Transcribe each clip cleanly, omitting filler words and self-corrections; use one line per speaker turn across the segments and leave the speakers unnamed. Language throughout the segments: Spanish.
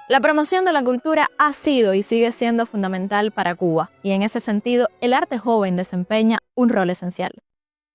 La promoción de la cultura ha sido y sigue siendo fundamental para Cuba, y en ese sentido, el arte joven desempeña un rol esencial.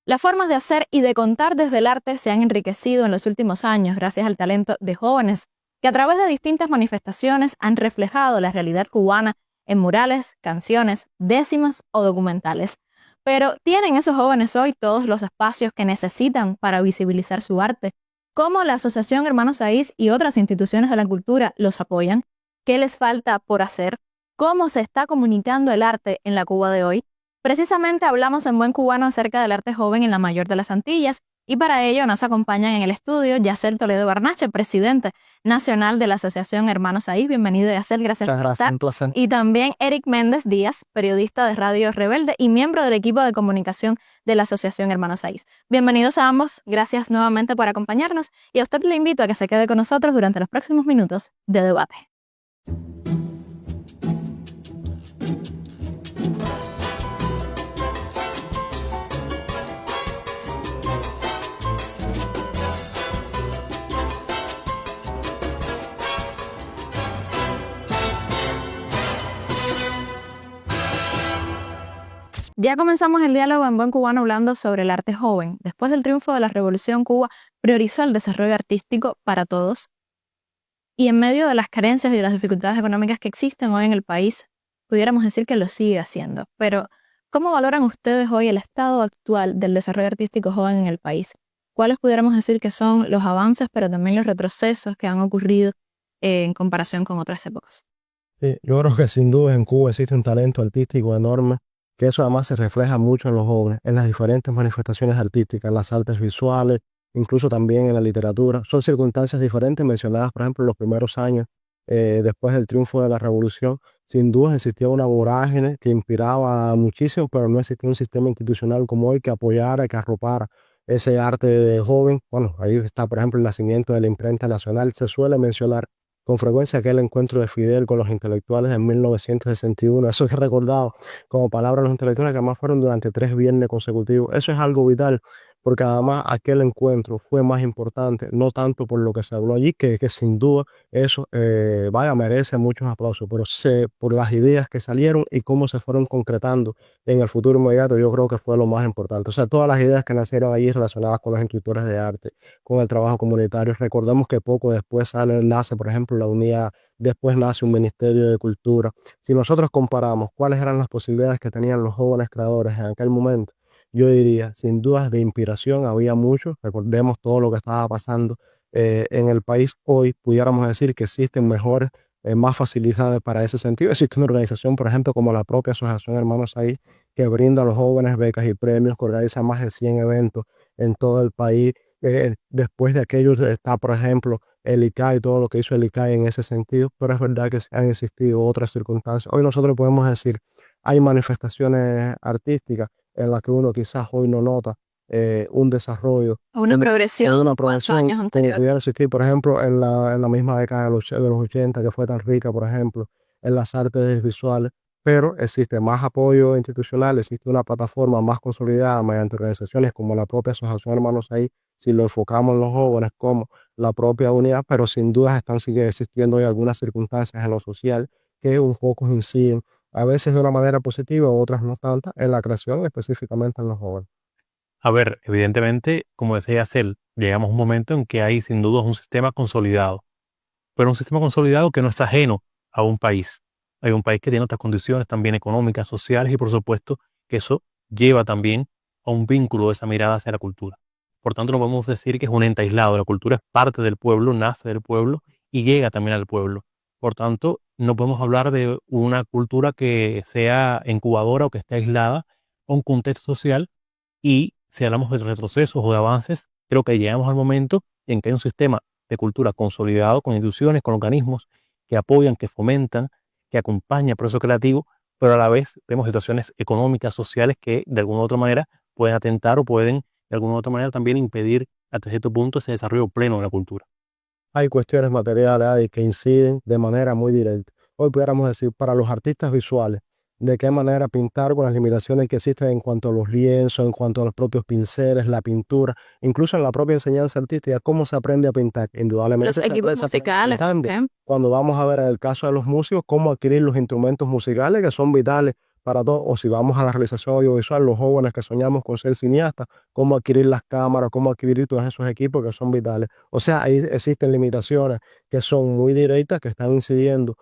Las formas de hacer y de contar desde el arte se han enriquecido en los últimos años gracias al talento de jóvenes que a través de distintas manifestaciones han reflejado la realidad cubana en murales, canciones, décimas o documentales. Pero ¿tienen esos jóvenes hoy todos los espacios que necesitan para visibilizar su arte? ¿Cómo la Asociación Hermanos Saiz y otras instituciones de la cultura los apoyan? ¿Qué les falta por hacer? ¿Cómo se está comunicando el arte en la Cuba de hoy? Precisamente hablamos en Buen Cubano acerca del arte joven en la mayor de las Antillas, y para ello nos acompañan en el estudio Yacer Toledo Garnache, presidente nacional de la Asociación Hermanos Saiz. Bienvenido, Yacer, gracias por estar.
Un placer.
Y también Eric Méndez Díaz, periodista de Radio Rebelde y miembro del equipo de comunicación de la Asociación Hermanos Saiz. Bienvenidos a ambos, gracias nuevamente por acompañarnos, y a usted le invito a que se quede con nosotros durante los próximos minutos de debate. Ya comenzamos el diálogo en Buen Cubano hablando sobre el arte joven. Después del triunfo de la Revolución, Cuba priorizó el desarrollo artístico para todos. Y en medio de las carencias y de las dificultades económicas que existen hoy en el país, pudiéramos decir que lo sigue haciendo. Pero, ¿cómo valoran ustedes hoy el estado actual del desarrollo artístico joven en el país? ¿Cuáles pudiéramos decir que son los avances, pero también los retrocesos que han ocurrido en comparación con otras épocas?
Sí, yo creo que sin duda en Cuba existe un talento artístico enorme, que eso además se refleja mucho en los jóvenes, en las diferentes manifestaciones artísticas, en las artes visuales, incluso también en la literatura. Son circunstancias diferentes mencionadas, por ejemplo, en los primeros años después del triunfo de la Revolución. Sin duda existía una vorágine que inspiraba muchísimo, pero no existía un sistema institucional como hoy que apoyara, que arropara ese arte de joven. Bueno, ahí está, por ejemplo, el nacimiento de la imprenta nacional. Se suele mencionar con frecuencia aquel encuentro de Fidel con los intelectuales en 1961. Eso es recordado como palabra de los intelectuales, que además fueron durante 3 viernes consecutivos. Eso es algo vital, porque además aquel encuentro fue más importante, no tanto por lo que se habló allí, que sin duda eso merece muchos aplausos, pero por las ideas que salieron y cómo se fueron concretando en el futuro inmediato, yo creo que fue lo más importante. O sea, todas las ideas que nacieron allí relacionadas con los escritores de arte, con el trabajo comunitario. Recordemos que poco después nace, por ejemplo, la UNIA, después nace un Ministerio de Cultura. Si nosotros comparamos cuáles eran las posibilidades que tenían los jóvenes creadores en aquel momento, yo diría, sin dudas de inspiración había mucho. Recordemos todo lo que estaba pasando en el país hoy. Pudiéramos decir que existen mejores, más facilidades para ese sentido. Existe una organización, por ejemplo, como la propia Asociación Hermanos Saiz, que brinda a los jóvenes becas y premios, que organiza más de 100 eventos en todo el país. Después de aquello está, por ejemplo, el ICAI y todo lo que hizo el ICAI en ese sentido, pero es verdad que han existido otras circunstancias. Hoy nosotros podemos decir, hay manifestaciones artísticas en las que uno quizás hoy no nota un desarrollo,
Una progresión,
una
¿cuántos años
como
anteriores?
pudiera existir, por ejemplo, en la misma década de los 80, que fue tan rica, por ejemplo, en las artes visuales, pero existe más apoyo institucional, existe una plataforma más consolidada mediante organizaciones como la propia Asociación Hermanos Ahí, si lo enfocamos en los jóvenes como la propia unidad, pero sin duda sigue existiendo hoy algunas circunstancias en lo social que un poco inciden, a veces de una manera positiva, otras no tantas, en la creación, específicamente en los jóvenes.
A ver, evidentemente, como decía Yacel, llegamos a un momento en que hay sin duda un sistema consolidado, pero un sistema consolidado que no es ajeno a un país. Hay un país que tiene otras condiciones también económicas, sociales, y por supuesto que eso lleva también a un vínculo de esa mirada hacia la cultura. Por tanto, no podemos decir que es un ente aislado. La cultura es parte del pueblo, nace del pueblo y llega también al pueblo. Por tanto, no podemos hablar de una cultura que sea incubadora o que esté aislada a un contexto social. Y si hablamos de retrocesos o de avances, creo que llegamos al momento en que hay un sistema de cultura consolidado con instituciones, con organismos que apoyan, que fomentan, que acompañan el proceso creativo, pero a la vez vemos situaciones económicas, sociales que de alguna u otra manera pueden atentar o pueden de alguna u otra manera también impedir hasta cierto punto ese desarrollo pleno de la cultura.
Hay cuestiones materiales ahí que inciden de manera muy directa. Hoy pudiéramos decir, para los artistas visuales, de qué manera pintar con las limitaciones que existen en cuanto a los lienzos, en cuanto a los propios pinceles, la pintura, incluso en la propia enseñanza artística, cómo se aprende a pintar. Indudablemente
Los equipos musicales, por ejemplo.
cuando vamos a ver en el caso de los músicos, cómo adquirir los instrumentos musicales que son vitales para todos, o si vamos a la realización audiovisual, los jóvenes que soñamos con ser cineastas, cómo adquirir las cámaras, cómo adquirir todos esos equipos que son vitales. O sea, ahí existen limitaciones que son muy directas, que están incidiendo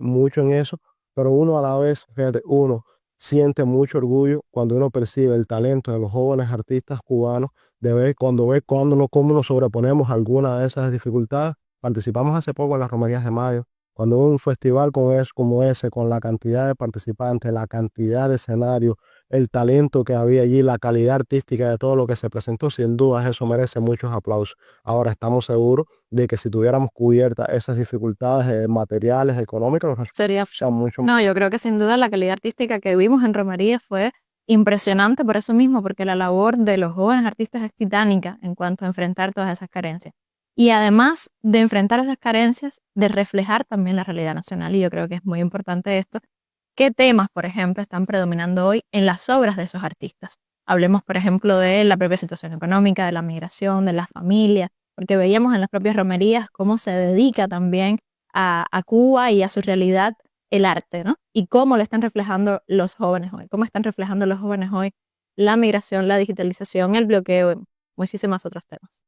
mucho en eso, pero uno a la vez, fíjate, uno siente mucho orgullo cuando uno percibe el talento de los jóvenes artistas cubanos, de ver cuando cómo nos sobreponemos a alguna de esas dificultades. Participamos hace poco en las Romerías de Mayo, cuando hubo un festival como ese, con la cantidad de participantes, la cantidad de escenarios, el talento que había allí, la calidad artística de todo lo que se presentó, sin duda eso merece muchos aplausos. Ahora estamos seguros de que si tuviéramos cubiertas esas dificultades materiales, económicas,
Sería
mucho.
No, yo creo que sin duda la calidad artística que vimos en Romería fue impresionante por eso mismo, porque la labor de los jóvenes artistas es titánica en cuanto a enfrentar todas esas carencias. Y además de enfrentar esas carencias, de reflejar también la realidad nacional. Y yo creo que es muy importante esto. ¿Qué temas, por ejemplo, están predominando hoy en las obras de esos artistas? Hablemos, por ejemplo, de la propia situación económica, de la migración, de las familias, porque veíamos en las propias romerías cómo se dedica también a Cuba y a su realidad el arte, ¿no? Y cómo lo están reflejando los jóvenes hoy, cómo están reflejando los jóvenes hoy la migración, la digitalización, el bloqueo y muchísimos otros temas.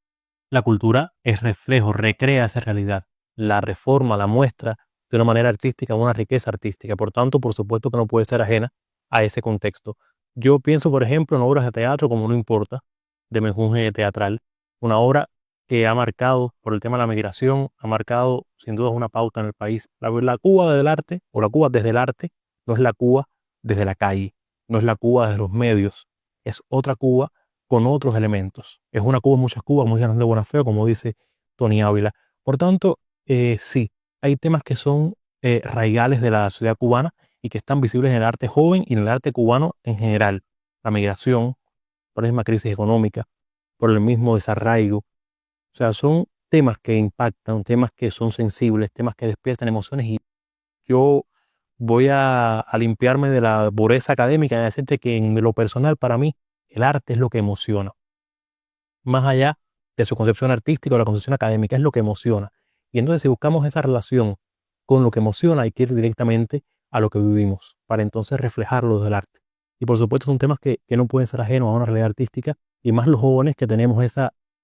La cultura es reflejo, recrea esa realidad, la reforma, la muestra de una manera artística, una riqueza artística. Por tanto, por supuesto que no puede ser ajena a ese contexto. Yo pienso, por ejemplo, en obras de teatro como No Importa, de Menjunje Teatral, una obra que ha marcado, por el tema de la migración, ha marcado sin duda una pauta en el país. La Cuba del arte, o la Cuba desde el arte, no es la Cuba desde la calle, no es la Cuba desde los medios, es otra Cuba con otros elementos. Es una Cuba, muchas Cubas, muy grande, buena, feo, como dice Tony Ávila. Por tanto, sí, hay temas que son raigales de la sociedad cubana y que están visibles en el arte joven y en el arte cubano en general. La migración, por la misma crisis económica, por el mismo desarraigo. O sea, son temas que impactan, temas que son sensibles, temas que despiertan emociones, y yo voy a limpiarme de la pureza académica y decirte que en lo personal, para mí, el arte es lo que emociona. Más allá de su concepción artística o la concepción académica, es lo que emociona. Y entonces, si buscamos esa relación con lo que emociona, hay que ir directamente a lo que vivimos, para entonces reflejarlo desde el arte. Y por supuesto son temas que no pueden ser ajenos a una realidad artística, y más los jóvenes que tenemos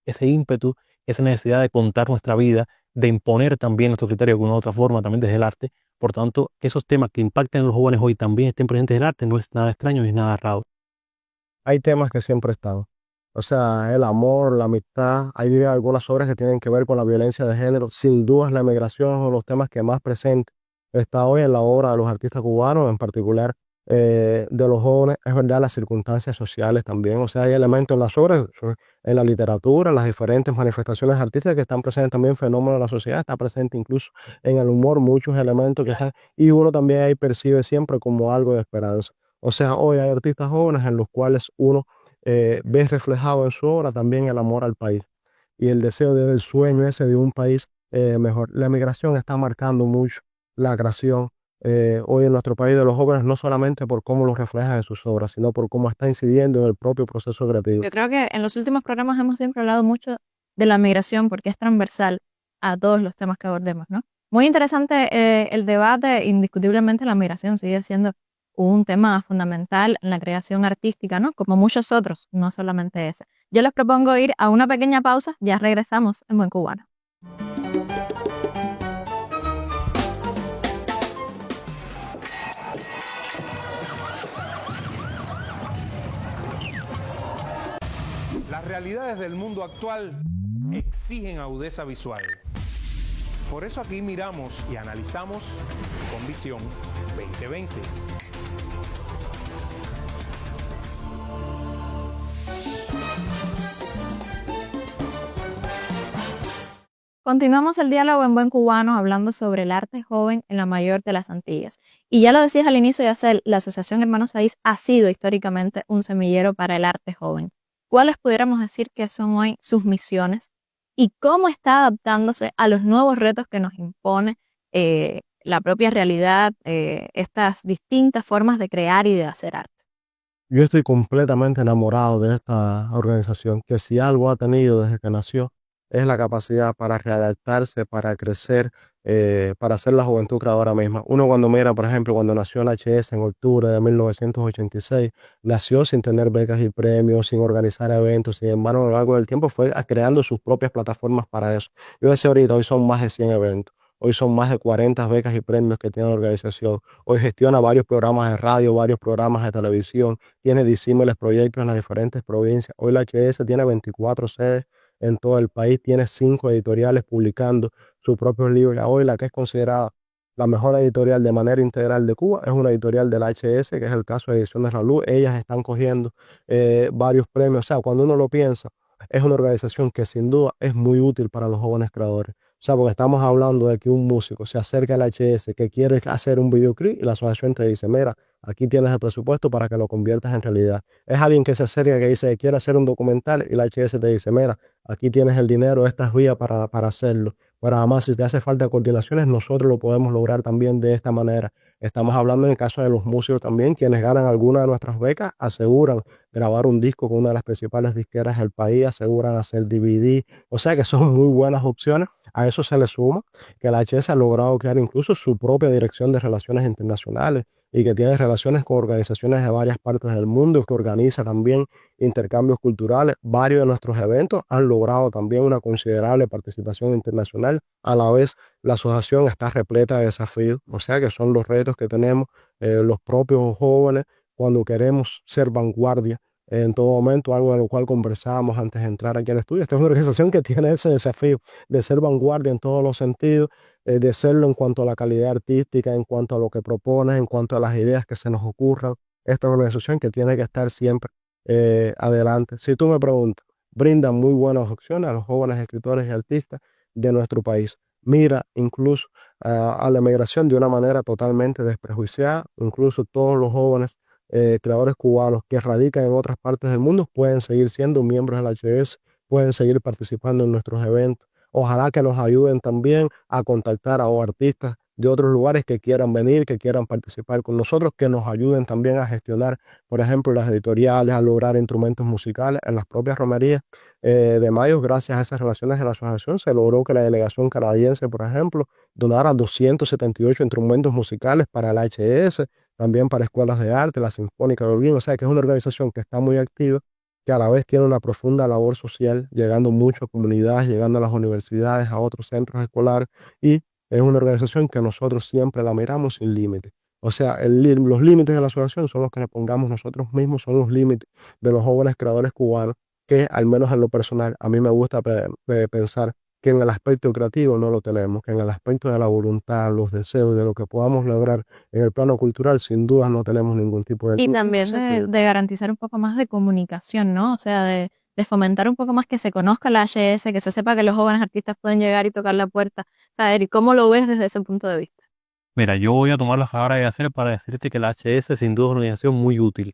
ese ímpetu, esa necesidad de contar nuestra vida, de imponer también nuestro criterio de una u otra forma, también desde el arte. Por tanto, que esos temas que impacten a los jóvenes hoy también estén presentes en el arte no es nada extraño ni nada raro.
Hay temas que siempre están. O sea, el amor, la amistad. Hay algunas obras que tienen que ver con la violencia de género. Sin duda, la migración es uno de los temas que más presente está hoy en la obra de los artistas cubanos, en particular de los jóvenes. Es verdad, las circunstancias sociales también. O sea, hay elementos en las obras, en la literatura, en las diferentes manifestaciones artísticas que están presentes también, fenómenos de la sociedad. Está presente incluso en el humor muchos elementos que están. Y uno también ahí percibe siempre como algo de esperanza. O sea, hoy hay artistas jóvenes en los cuales uno ve reflejado en su obra también el amor al país y el deseo del sueño ese de un país mejor. La migración está marcando mucho la creación hoy en nuestro país de los jóvenes, no solamente por cómo lo reflejan en sus obras, sino por cómo está incidiendo en el propio proceso creativo.
Yo creo que en los últimos programas hemos siempre hablado mucho de la migración porque es transversal a todos los temas que abordemos, ¿no? Muy interesante el debate, indiscutiblemente la migración sigue siendo un tema fundamental en la creación artística, ¿no? Como muchos otros, no solamente ese. Yo les propongo ir a una pequeña pausa, ya regresamos en Buen Cubano.
Las realidades del mundo actual exigen agudeza visual. Por eso aquí miramos y analizamos con Visión 2020.
Continuamos el diálogo en Buen Cubano hablando sobre el arte joven en la mayor de las Antillas. Y ya lo decías al inicio, Yacel, la Asociación Hermanos Saiz ha sido históricamente un semillero para el arte joven. ¿Cuáles pudiéramos decir que son hoy sus misiones y cómo está adaptándose a los nuevos retos que nos impone la propia realidad, estas distintas formas de crear y de hacer arte?
Yo estoy completamente enamorado de esta organización, que si algo ha tenido desde que nació, es la capacidad para readaptarse, para crecer, para ser la juventud creadora misma. Uno cuando mira, por ejemplo, cuando nació la HS en octubre de 1986, nació sin tener becas y premios, sin organizar eventos, sin embargo, a lo largo del tiempo fue creando sus propias plataformas para eso. Yo decía ahorita, hoy son más de 100 eventos. Hoy son más de 40 becas y premios que tiene la organización. Hoy gestiona varios programas de radio, varios programas de televisión, tiene disímiles proyectos en las diferentes provincias. Hoy la HS tiene 24 sedes en todo el país, tiene 5 editoriales publicando sus propios libros. Hoy la que es considerada la mejor editorial de manera integral de Cuba es una editorial de la HS, que es el caso de Ediciones La Luz. Ellas están cogiendo varios premios. O sea, cuando uno lo piensa, es una organización que sin duda es muy útil para los jóvenes creadores. O sea, porque estamos hablando de que un músico se acerca al HS que quiere hacer un videoclip y la asociación te dice, mira, aquí tienes el presupuesto para que lo conviertas en realidad. Es alguien que se acerca que dice que quiere hacer un documental y la HS te dice, mira, aquí tienes el dinero, estas vías para hacerlo. Pero además, si te hace falta coordinaciones, nosotros lo podemos lograr también de esta manera. Estamos hablando en el caso de los músicos también, quienes ganan alguna de nuestras becas, aseguran grabar un disco con una de las principales disqueras del país, aseguran hacer DVD. O sea que son muy buenas opciones. A eso se le suma que la HS ha logrado crear incluso su propia dirección de relaciones internacionales y que tiene relaciones con organizaciones de varias partes del mundo, que organiza también intercambios culturales. Varios de nuestros eventos han logrado también una considerable participación internacional. A la vez, la asociación está repleta de desafíos, o sea que son los retos que tenemos los propios jóvenes cuando queremos ser vanguardia en todo momento, algo de lo cual conversábamos antes de entrar aquí al estudio. Esta es una organización que tiene ese desafío de ser vanguardia en todos los sentidos, de serlo en cuanto a la calidad artística, en cuanto a lo que propone, en cuanto a las ideas que se nos ocurran. Esta es una organización que tiene que estar siempre adelante. Si tú me preguntas, brinda muy buenas opciones a los jóvenes escritores y artistas de nuestro país. Mira incluso a la emigración de una manera totalmente desprejuiciada. Incluso todos los jóvenes creadores cubanos que radican en otras partes del mundo pueden seguir siendo miembros de la HS, pueden seguir participando en nuestros eventos. Ojalá que nos ayuden también a contactar a artistas de otros lugares que quieran venir, que quieran participar con nosotros, que nos ayuden también a gestionar, por ejemplo, las editoriales, a lograr instrumentos musicales en las propias romerías de Mayo. Gracias a esas relaciones de la asociación se logró que la delegación canadiense, por ejemplo, donara 278 instrumentos musicales para la HS, también para escuelas de arte, la Sinfónica de Holguín. O sea que es una organización que está muy activa, que a la vez tiene una profunda labor social, llegando mucho a comunidades, llegando a las universidades, a otros centros escolares, y es una organización que nosotros siempre la miramos sin límites. O sea, los límites de la asociación son los que le pongamos nosotros mismos, son los límites de los jóvenes creadores cubanos, que al menos en lo personal, a mí me gusta pensar que en el aspecto creativo no lo tenemos, que en el aspecto de la voluntad, los deseos, de lo que podamos lograr en el plano cultural, sin duda no tenemos ningún tipo de
Y
límites.
también de garantizar un poco más de comunicación, ¿no? O sea, de fomentar un poco más que se conozca la HS, que se sepa que los jóvenes artistas pueden llegar y tocar la puerta. O sea, Eric, ¿cómo lo ves desde ese punto de vista?
Mira, yo voy a tomar las palabras de hacer para decirte que la HS sin duda es una organización muy útil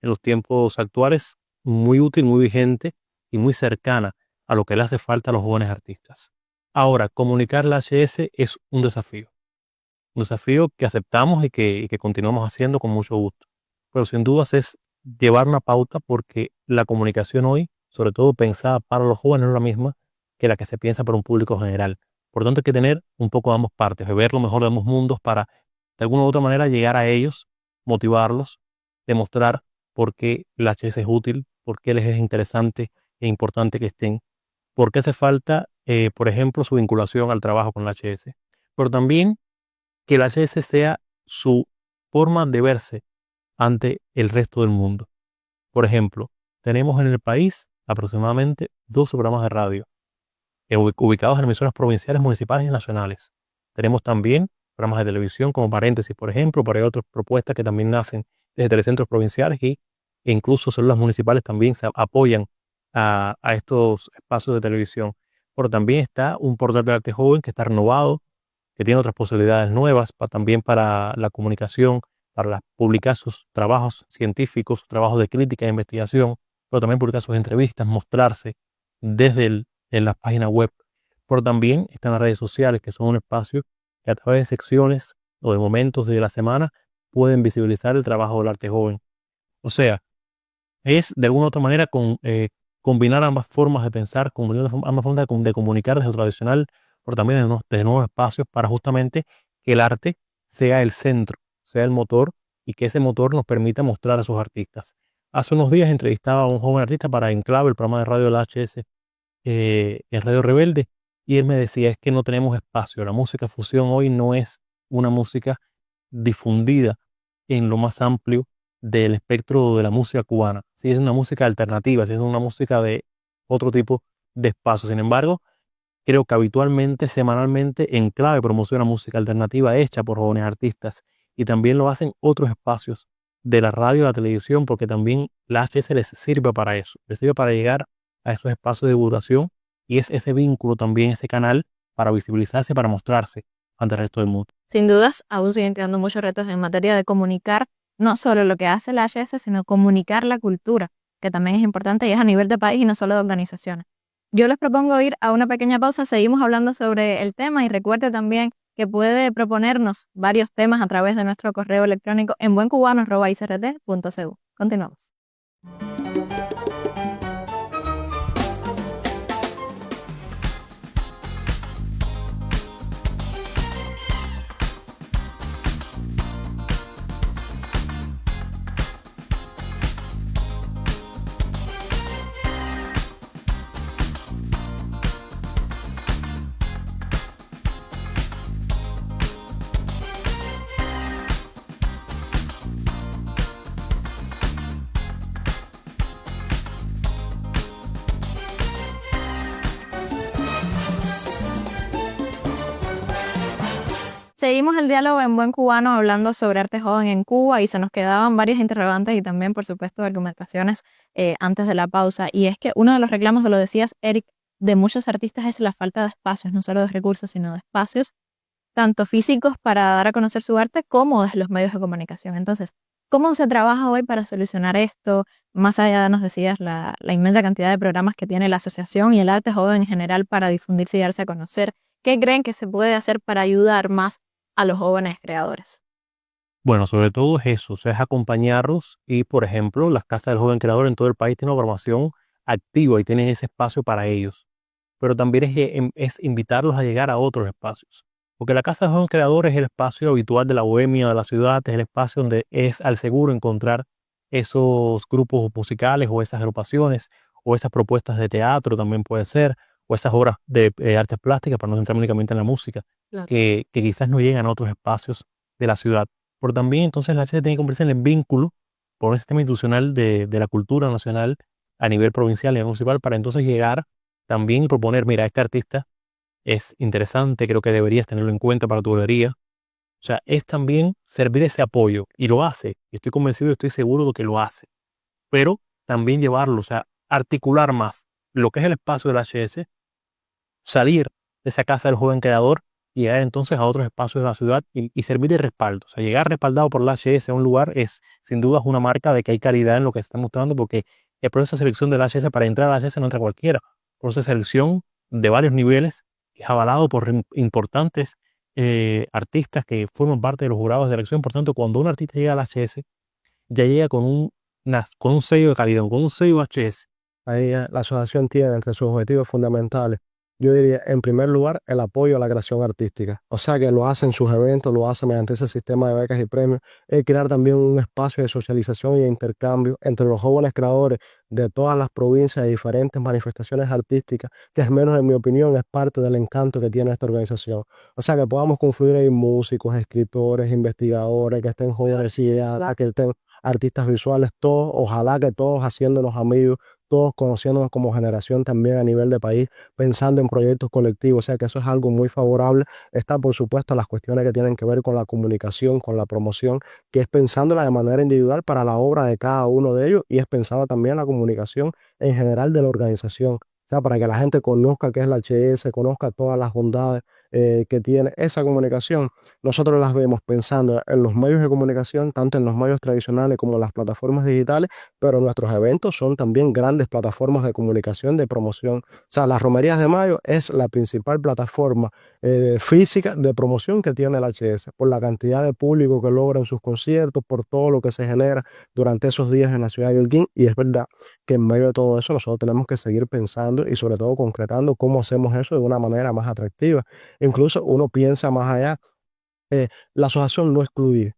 en los tiempos actuales, muy útil, muy vigente y muy cercana a lo que le hace falta a los jóvenes artistas. Ahora, comunicar la HS es un desafío que aceptamos y que continuamos haciendo con mucho gusto. Pero sin dudas es llevar una pauta porque la comunicación hoy, sobre todo pensada para los jóvenes, no es la misma que la que se piensa para un público general. Por lo tanto, hay que tener un poco de ambas partes, de ver lo mejor de ambos mundos para, de alguna u otra manera, llegar a ellos, motivarlos, demostrar por qué la HS es útil, por qué les es interesante e importante que estén, por qué hace falta, por ejemplo, su vinculación al trabajo con la HS. Pero también que la HS sea su forma de verse ante el resto del mundo. Por ejemplo, tenemos en el país aproximadamente 12 programas de radio ubicados en emisoras provinciales, municipales y nacionales. Tenemos también programas de televisión como Paréntesis, por ejemplo, pero hay otras propuestas que también nacen desde telecentros provinciales e incluso células municipales también se apoyan a estos espacios de televisión. Pero también está un portal de arte joven que está renovado, que tiene otras posibilidades nuevas también para la comunicación, para publicar sus trabajos científicos, sus trabajos de crítica e investigación, pero también publicar sus entrevistas, mostrarse en las páginas web. Pero también están las redes sociales, que son un espacio y a través de secciones o de momentos de la semana pueden visibilizar el trabajo del arte joven. O sea, es de alguna u otra manera combinar ambas formas de pensar, combinar ambas formas de comunicar desde lo tradicional, pero también desde nuevos espacios para justamente que el arte sea el centro, sea el motor y que ese motor nos permita mostrar a sus artistas. Hace unos días entrevistaba a un joven artista para Enclave, el programa de radio de la HS, en Radio Rebelde, y él me decía, es que no tenemos espacio. La música fusión hoy no es una música difundida en lo más amplio del espectro de la música cubana. Sí, es una música alternativa, sí, es una música de otro tipo de espacio. Sin embargo, creo que habitualmente, semanalmente, Enclave promociona música alternativa hecha por jóvenes artistas y también lo hacen otros espacios de la radio y la televisión, porque también la HS les sirve para eso, les sirve para llegar a esos espacios de divulgación y es ese vínculo también, ese canal para visibilizarse, para mostrarse ante el resto del mundo.
Sin dudas, aún siguen quedando muchos retos en materia de comunicar no solo lo que hace la HS, sino comunicar la cultura, que también es importante y es a nivel de país y no solo de organizaciones. Yo les propongo ir a una pequeña pausa, seguimos hablando sobre el tema y recuerde también que puede proponernos varios temas a través de nuestro correo electrónico en buencubano@icrt.cu. Continuamos. Seguimos el diálogo en Buen Cubano hablando sobre arte joven en Cuba y se nos quedaban varias interrogantes y también, por supuesto, argumentaciones antes de la pausa. Y es que uno de los reclamos, lo decías, Eric, de muchos artistas es la falta de espacios, no solo de recursos, sino de espacios, tanto físicos para dar a conocer su arte como desde los medios de comunicación. Entonces, ¿cómo se trabaja hoy para solucionar esto? Más allá, nos decías, la inmensa cantidad de programas que tiene la asociación y el arte joven en general para difundirse y darse a conocer. ¿Qué creen que se puede hacer para ayudar más a los jóvenes creadores?
Bueno, sobre todo es eso, o sea, es acompañarlos y, por ejemplo, las casas del joven creador en todo el país tienen una programación activa y tienen ese espacio para ellos. Pero también es invitarlos a llegar a otros espacios. Porque la casa del joven creador es el espacio habitual de la bohemia de la ciudad, es el espacio donde es al seguro encontrar esos grupos musicales o esas agrupaciones o esas propuestas de teatro también puede ser, o esas obras de artes plásticas, para no centrarme únicamente en la música,
Claro.
que quizás no llegan a otros espacios de la ciudad. Pero también entonces la HC tiene que convertirse en el vínculo por un sistema institucional de la cultura nacional a nivel provincial y municipal para entonces llegar también y proponer, mira, este artista es interesante, creo que deberías tenerlo en cuenta para tu galería. O sea, es también servir ese apoyo y lo hace. Y estoy convencido y estoy seguro de que lo hace. Pero también llevarlo, o sea, articular más lo que es el espacio del HS, salir de esa casa del joven creador y llegar entonces a otros espacios de la ciudad y servir de respaldo. O sea, llegar respaldado por la HS a un lugar es sin duda una marca de que hay calidad en lo que se está mostrando, porque el proceso de selección de la HS, para entrar a la HS no entra cualquiera. El proceso de selección de varios niveles es avalado por importantes artistas que forman parte de los jurados de elección. Por tanto, cuando un artista llega a la HS, ya llega con un sello de calidad, con un sello HS.
Ahí la asociación tiene entre sus objetivos fundamentales, yo diría, en primer lugar, el apoyo a la creación artística. O sea, que lo hace en sus eventos, lo hace mediante ese sistema de becas y premios. Es crear también un espacio de socialización y de intercambio entre los jóvenes creadores de todas las provincias y diferentes manifestaciones artísticas, que al menos en mi opinión es parte del encanto que tiene esta organización. O sea, que podamos confluir ahí músicos, escritores, investigadores, que estén jóvenes, que estén artistas visuales, todos, ojalá que todos haciéndonos amigos, todos conociéndonos como generación también a nivel de país, pensando en proyectos colectivos. O sea que eso es algo muy favorable. Está, por supuesto, las cuestiones que tienen que ver con la comunicación, con la promoción, que es pensándola de manera individual para la obra de cada uno de ellos, y es pensada también la comunicación en general de la organización. O sea, para que la gente conozca qué es la HS, conozca todas las bondades que tiene esa comunicación, nosotros las vemos pensando en los medios de comunicación, tanto en los medios tradicionales como en las plataformas digitales, pero nuestros eventos son también grandes plataformas de comunicación, de promoción. O sea, las Romerías de Mayo es la principal plataforma física de promoción que tiene el HS, por la cantidad de público que logra en sus conciertos, por todo lo que se genera durante esos días en la ciudad de Holguín. Y es verdad que en medio de todo eso nosotros tenemos que seguir pensando y sobre todo concretando cómo hacemos eso de una manera más atractiva. Incluso uno piensa más allá, la asociación no excluye.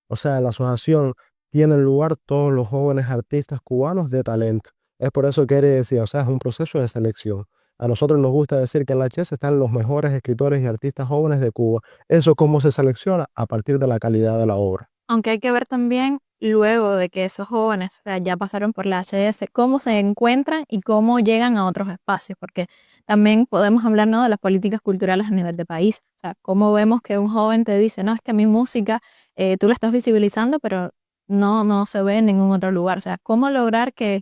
O sea, en la asociación tienen lugar todos los jóvenes artistas cubanos de talento. Es por eso que decía, o sea, es un proceso de selección. A nosotros nos gusta decir que en la HS están los mejores escritores y artistas jóvenes de Cuba. ¿Eso cómo se selecciona? A partir de la calidad de la obra.
Aunque hay que ver también, luego de que esos jóvenes, o sea, ya pasaron por la HS, cómo se encuentran y cómo llegan a otros espacios, porque también podemos hablar, ¿no?, de las políticas culturales a nivel de país. O sea, cómo vemos que un joven te dice, no, es que mi música tú la estás visibilizando, pero no se ve en ningún otro lugar. O sea, cómo lograr que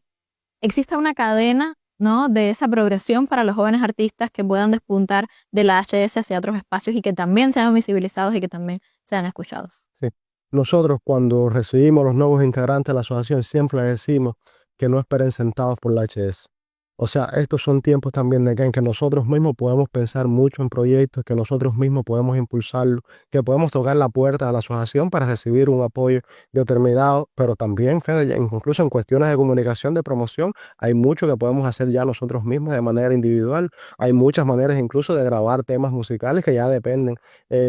exista una cadena, ¿no?, de esa progresión para los jóvenes artistas que puedan despuntar de la HS hacia otros espacios y que también sean visibilizados y que también sean escuchados.
Sí. Nosotros cuando recibimos los nuevos integrantes de la asociación siempre les decimos que no esperen sentados por la HS. O sea, estos son tiempos también de que en que nosotros mismos podemos pensar mucho en proyectos, que nosotros mismos podemos impulsarlo, que podemos tocar la puerta de la asociación para recibir un apoyo determinado, pero también, Fede, incluso en cuestiones de comunicación, de promoción, hay mucho que podemos hacer ya nosotros mismos de manera individual. Hay muchas maneras incluso de grabar temas musicales que ya dependen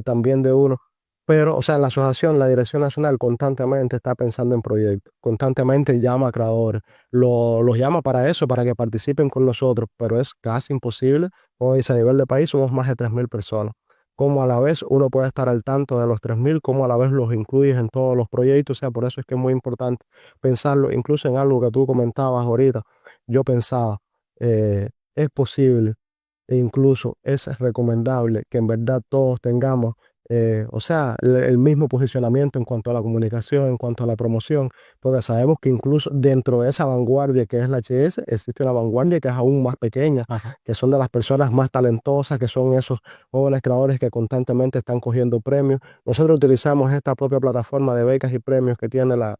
también de uno. Pero, o sea, la asociación, la Dirección Nacional constantemente está pensando en proyectos, constantemente llama a creadores, los llama para eso, para que participen con nosotros, pero es casi imposible. Hoy, a nivel de país, somos más de 3.000 personas. Cómo a la vez uno puede estar al tanto de los 3.000, cómo a la vez los incluyes en todos los proyectos. O sea, por eso es que es muy importante pensarlo, incluso en algo que tú comentabas ahorita. Yo pensaba, es posible e incluso es recomendable que en verdad todos tengamos, o sea, el mismo posicionamiento en cuanto a la comunicación, en cuanto a la promoción, porque sabemos que incluso dentro de esa vanguardia que es la HS, existe una vanguardia que es aún más pequeña, que son de las personas más talentosas, que son esos jóvenes creadores que constantemente están cogiendo premios. Nosotros utilizamos esta propia plataforma de becas y premios que tiene la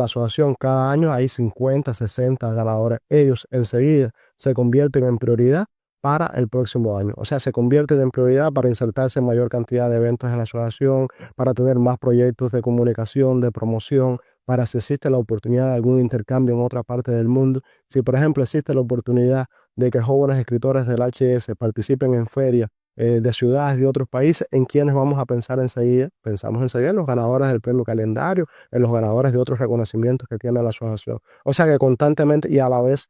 asociación. Cada año hay 50, 60 ganadores. Ellos enseguida se convierten en prioridad para el próximo año. O sea, se convierten en prioridad para insertarse en mayor cantidad de eventos en la asociación, para tener más proyectos de comunicación, de promoción, para si existe la oportunidad de algún intercambio en otra parte del mundo. Si, por ejemplo, existe la oportunidad de que jóvenes escritores del HS participen en ferias de ciudades de otros países, ¿en quiénes vamos a pensar enseguida? Pensamos enseguida en los ganadores del premio Calendario, en los ganadores de otros reconocimientos que tiene la asociación. O sea que constantemente y a la vez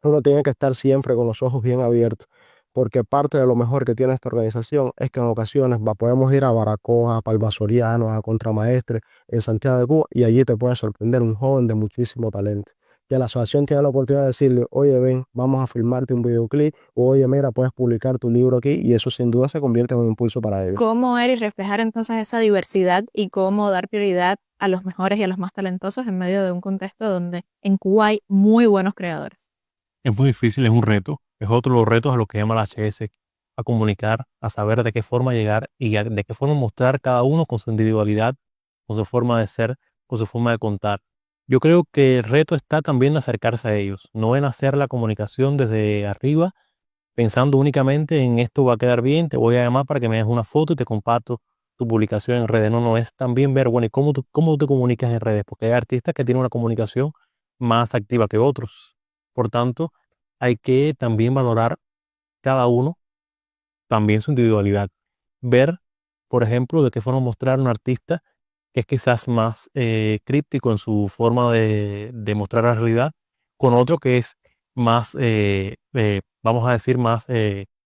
uno tiene que estar siempre con los ojos bien abiertos, porque parte de lo mejor que tiene esta organización es que en ocasiones podemos ir a Baracoa, a Palma Soriano, a Contramaestre, en Santiago de Cuba, y allí te puede sorprender un joven de muchísimo talento. Que la asociación tiene la oportunidad de decirle, oye, ven, vamos a filmarte un videoclip, o oye, mira, puedes publicar tu libro aquí, y eso sin duda se convierte en un impulso para ellos.
¿Cómo ver y reflejar entonces esa diversidad y cómo dar prioridad a los mejores y a los más talentosos en medio de un contexto donde en Cuba hay muy buenos creadores?
Es muy difícil, es un reto. Es otro de los retos a los que llama la HS, a comunicar, a saber de qué forma llegar y de qué forma mostrar cada uno con su individualidad, con su forma de ser, con su forma de contar. Yo creo que el reto está también en acercarse a ellos, no en hacer la comunicación desde arriba, pensando únicamente en esto va a quedar bien, te voy a llamar para que me des una foto y te comparto tu publicación en redes. No, es también ver, bueno, ¿y cómo te comunicas en redes? Porque hay artistas que tienen una comunicación más activa que otros. Por tanto, hay que también valorar cada uno, también su individualidad. Ver, por ejemplo, de qué forma mostrar un artista que es quizás más críptico en su forma de mostrar la realidad, con otro que es más, vamos a decir, más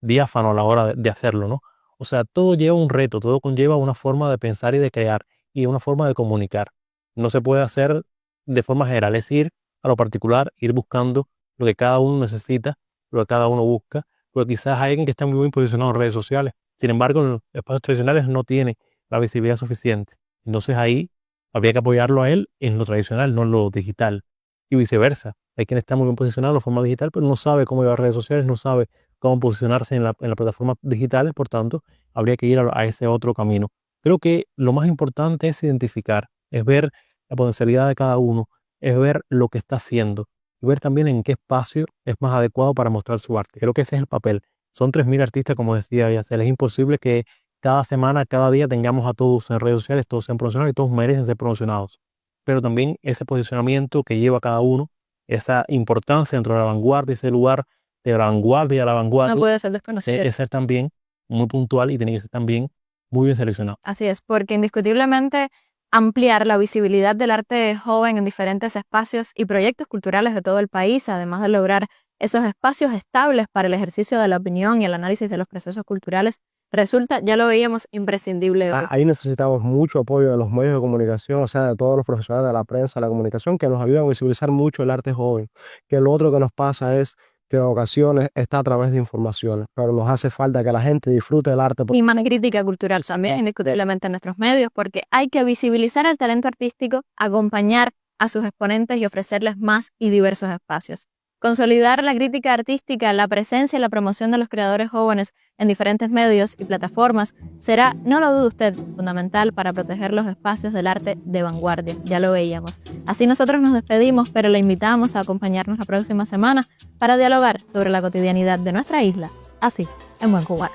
diáfano a la hora de hacerlo, ¿no? O sea, todo lleva un reto, todo conlleva una forma de pensar y de crear y una forma de comunicar. No se puede hacer de forma general, es ir a lo particular, ir buscando lo que cada uno necesita, lo que cada uno busca, porque quizás hay alguien que está muy bien posicionado en redes sociales. Sin embargo, en los espacios tradicionales no tiene la visibilidad suficiente. Entonces ahí habría que apoyarlo a él en lo tradicional, no en lo digital. Y viceversa. Hay quien está muy bien posicionado en la forma digital, pero no sabe cómo llevar redes sociales, no sabe cómo posicionarse en las plataformas digitales, por tanto, habría que ir a ese otro camino. Creo que lo más importante es identificar, es ver la potencialidad de cada uno, es ver lo que está haciendo y ver también en qué espacio es más adecuado para mostrar su arte. Creo que ese es el papel. Son 3.000 artistas, como decía Yacel. Es imposible que cada semana, cada día tengamos a todos en redes sociales, todos sean promocionados y todos merecen ser promocionados. Pero también ese posicionamiento que lleva cada uno, esa importancia dentro de la vanguardia, ese lugar de la vanguardia a la vanguardia,
No puede ser desconocido.
es ser también muy puntual y tiene que ser también muy bien seleccionado.
Así es, porque indiscutiblemente ampliar la visibilidad del arte joven en diferentes espacios y proyectos culturales de todo el país, además de lograr esos espacios estables para el ejercicio de la opinión y el análisis de los procesos culturales, resulta, ya lo veíamos, imprescindible hoy.
Ahí necesitamos mucho apoyo de los medios de comunicación, o sea, de todos los profesionales de la prensa, de la comunicación, que nos ayuden a visibilizar mucho el arte joven. Que lo otro que nos pasa es que en ocasiones está a través de informaciones, pero nos hace falta que la gente disfrute del arte.
Y más crítica cultural también, indiscutiblemente en nuestros medios, porque hay que visibilizar el talento artístico, acompañar a sus exponentes y ofrecerles más y diversos espacios. Consolidar la crítica artística, la presencia y la promoción de los creadores jóvenes en diferentes medios y plataformas será, no lo dude usted, fundamental para proteger los espacios del arte de vanguardia. Ya lo veíamos. Así nosotros nos despedimos, pero le invitamos a acompañarnos la próxima semana para dialogar sobre la cotidianidad de nuestra isla, así, en Buen Cubano.